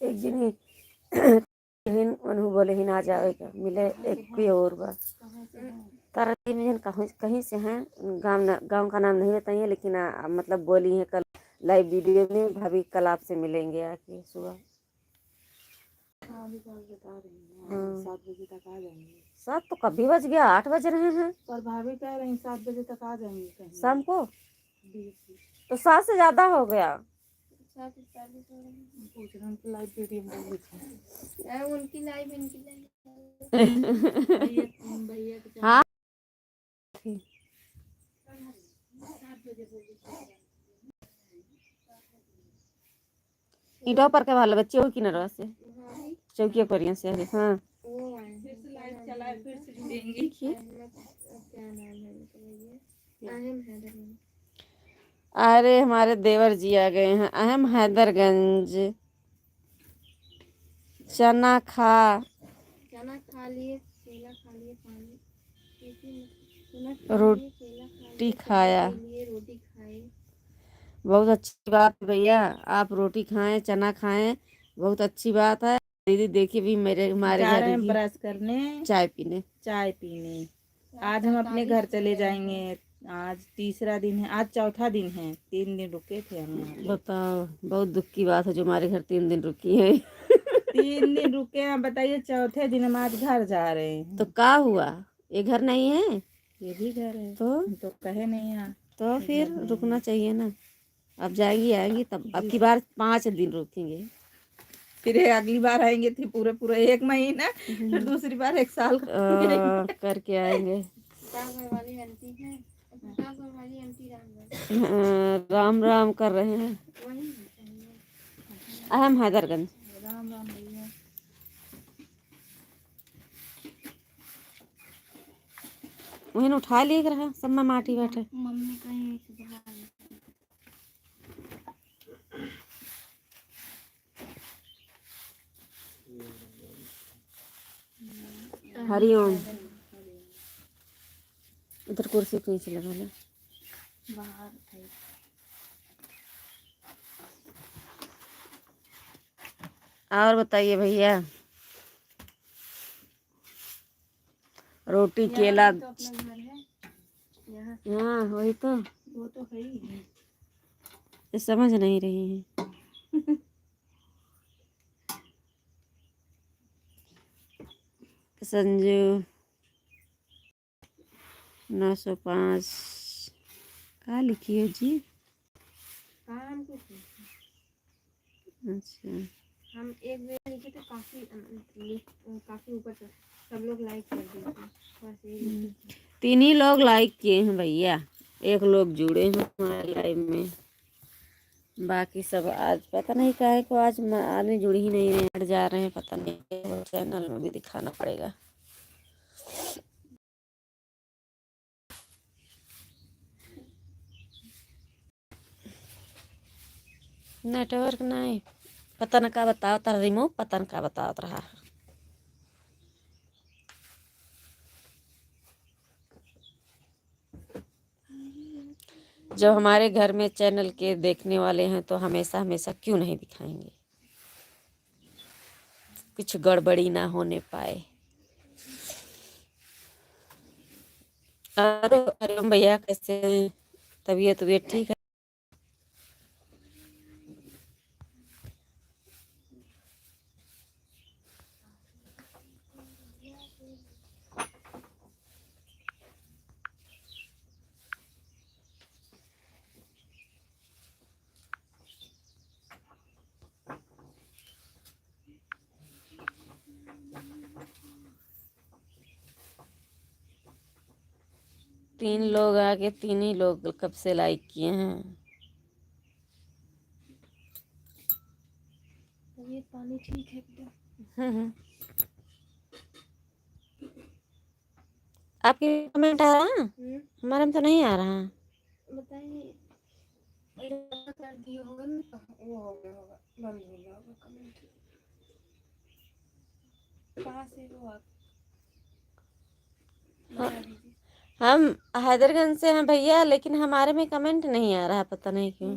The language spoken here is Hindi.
एक दिन ही हिन उन्होंने बोले हिन आ जाएगा मिले एक कोई और बार तारा तीन जन कहीं से हैं। गांव का नाम नहीं बताइए लेकिन मतलब बोली है कल लाइव वीडियो में भाभी कल आपसे मिलेंगे आके सुबह। हाँ 7 बजे तक आ जाएंगे। 7 तो कभी बज गया, 8 बज रहे हैं। पर भाभी कह रही 7 बजे तक आ जाएंगे कहीं शाम को। तो 7 से ज्यादा हो गया। 7:40 हो रही पूछ रहे हैं लाइव वीडियो में उनकी लाइव भैया हाँ ईटा पर के वाले बच्चे हो कि नरवा से चौकिया परिया से हाँ फिर से लाइव चलाए फिर से जुड़ेंगे क्या नाम है। अरे हमारे देवर जी आ गए हैं। अहम हैदरगंज चना खा लिए केला खा लिए पानी रोटी खाया। रोटी खाए बहुत अच्छी बात है भैया, आप रोटी खाएं चना खाएं बहुत अच्छी बात है। दीदी देखिए भी मेरे हमारे घर ब्रश करने चाय पीने आज हम अपने घर चले जाएंगे। आज तीसरा दिन है, आज चौथा दिन है, 3 दिन रुके थे हम यहाँ। बताओ बहुत दुख की बात है जो हमारे घर 3 दिन रुकी है 3 दिन रुके हैं बताइए, चौथे दिन हम आज घर जा रहे हैं। तो क्या हुआ, ये घर नहीं है? ये भी घर है तो कहे नहीं यहाँ तो फिर रुकना चाहिए ना। अब जाएंगी आएंगी तब अब की बार 5 दिन रुकेंगे, फिर अगली बार आएंगे तो पूरे पूरे 1 महीना, फिर दूसरी बार 1 साल करके आएंगे। राम राम कर रहे हैं। अहम हैदरगंज राम राम भैया। वही उठा ले रहा सब में माटी बैठे मम्मी कहीं हरिओम। इधर कुर्सी पे नीचे लगा ले बाहर। और बताइए भैया, रोटी केला तो हाँ वही तो वो तो है ही है। समझ नहीं रही है संजू 905 कहाँ लिखी है जी? अच्छा हम एक बार लिखे थे काफी ऊपर तक सब लोग लाइक कर दिए। 3 ही लोग लाइक किए हैं भैया, 1 लोग जुड़े हैं हमारे लाइव में, बाकी सब आज पता नहीं काहे को आज आदमी जुड़ ही नहीं रहे, हट जा रहे हैं। पता नहीं चैनल में भी दिखाना पड़ेगा। नेटवर्क नहीं पता न का बताओ तारा रिमोव पता न का बताओ रहा। जब हमारे घर में चैनल के देखने वाले हैं तो हमेशा हमेशा क्यों नहीं दिखाएंगे, कुछ गड़बड़ी ना होने पाए। अरे भैया कैसे हैं? तबीयत ठीक है? तीन लोग आके 3 ही लोग कब से लाइक किए हैं। तबीयत पानी ठीक है एकदम। आपके कमेंट आ रहा है? हमारे में तो नहीं आ रहा। बताइए कर दिए होगा ना तो वो हो गया होगा, बंद हो गया होगा कमेंट। कहाँ से हो आप? हम हैदरगंज से हैं भैया, लेकिन हमारे में कमेंट नहीं आ रहा, पता नहीं क्यों।